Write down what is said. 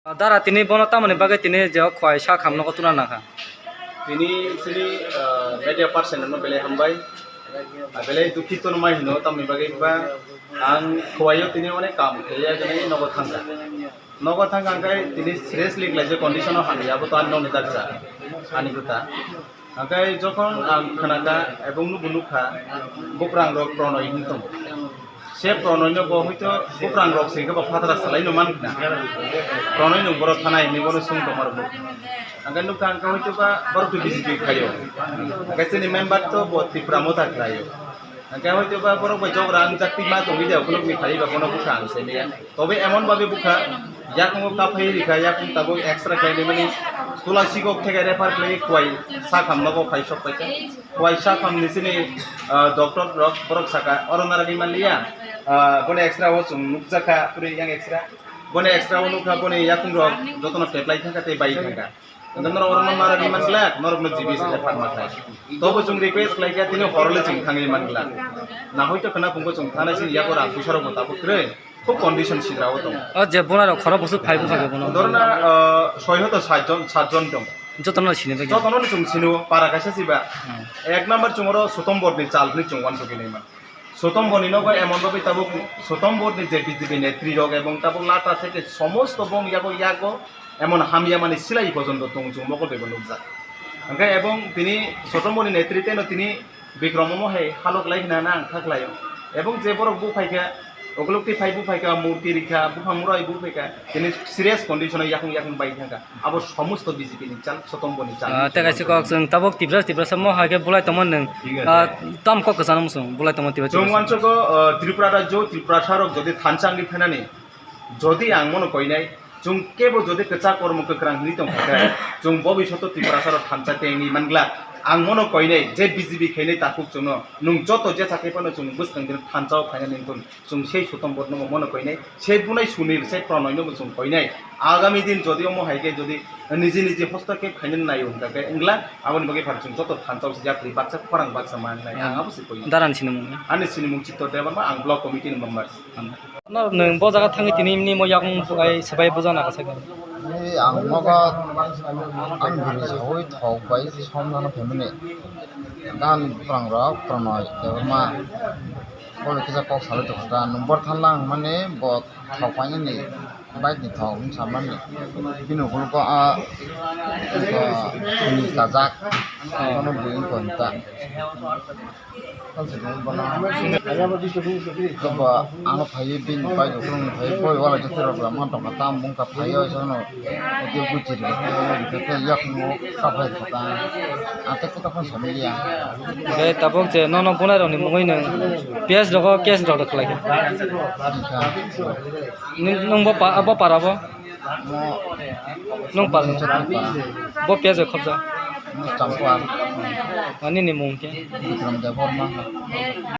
Dara tini bono tamani bagai tini jauh kuai sah kamno ko tuna naka. Tini sini media person no bele hambai bele dukhi to nomai hino tamni bagai ba ang kuayo tini one kam ya jene nogo thanga angkai tini seriously glaje condition of hani abo to anno nitaksa ani kuta angkai jokon ang khanaka ebong nu bunukha bukrang rok pronoi hintom se pronoi no bo hoito bukrang rok singka ba phatara salai no mankna pronoi no boro thanai ni bono sung tomar bu angkai nu kan ka hoito ba boro tu bisipi khayo angkai sini member to bo Tripura ta khayo angkai hoito ba boro ba jograng jakti ma tongi ja kono mi khai ba kono bukhang se ne tobe emon babe bukha yakung kapai rika yakung tabo extra kaini mani tulasi ko theke refer play kuai sakam nago khai sok paita kuai sakam nisini doctor rok borok saka oronara di malia bone extra wo chung nukjaka puri yang extra bone extra wo nukha bone yakung rok jotono teplai thaka te bai thaka nandra orona mara di mansla norok no jibi se pharma thai tobo chung request lai ka tino horole chung thangi mangla na hoito kana pungko chung thana si yakora pusaro ko tabo kre খুব condition সিদ্রাও দং যে বোনার খরা বস্তু five থাকে বোনা ধরনা সয়হত সাতজন দং যতন সিনে থাকে যতন চুং সিনো পারা কাছে সিবা এক নাম্বার চুমরো সতম্বর নি চালনি চুংওয়ান সকিনে মান সতম্বর নি নগো এমন ভাবে তাবো সতম্বর নি যে বিজেপি নেত্রী রগ এবং তাবো লাটা থেকে সমস্ত বং ইয়াগো এমন হামিয়া মানে সিলাই পর্যন্ত দং চুং মকল দেব লুকজা ওকে এবং তিনি সতম্বর নেতৃত্বে তিনি বিক্রমমো হে হালক লাইনা না থাকলায় এবং যে বড় বুফাইকা oglokti phai bu phaika murti rikha buphamrai bu phaika tini serious condition yakung bai thaka abo somosto BJP ni chal sotombo ni chal ta kaisi kok sung tabok tibra samo hage bulai tomon nang tam kok kasanam sung bulai tomon tibra jongwancho ko Tripura rajyo Tripura sarok jodi thanchangli phenani jodi angmono koinai jung kebo jodi kecha kormo kekrang ni tong thaka jung bobishoto Tripura sarok thanchate ni mangla ang mono koinai je BJP khainai takuk chungno nung joto je sakai pano chung bustang din thanchao khaina nington chung sei sotombor no mono koinai sei bunai sunir sei pronoi no chung koinai agami din jodi omo haike jodi niji hostake khainen nai unta ke ingla aboni bage phar chung joto thanchao se japri baksa parang baksa man nai ang abusi koi daran sinemu ani sinemu chitto deba ma ang block committee member no nang bo jaga thangi tini ni mo yakung ai sabai bujana ka saga এই আমাকে আমি ঘুরে সবাই থাক পাই সমাধান family গান প্রাংরা প্রণয় মা বলে কিছু কক সালে তো নম্বর থানলাম মানে থাক পাই নি বাইক থাক সামান্য কিন্তু ওগুলো কাজাক কোনো বই কোনটা coba anu pakai bin pakai kurung pakai boy wala jatuh orang mana tak kata mungkin pakai sono itu bujir itu yak mu kapai kata ate kita pun familia oke tabok je nono punai roni mungkin neng pias doko kes doko lagi nung apa para apa nung para bo pias je khapja campur ini nih mungkin Vikram Dev Verma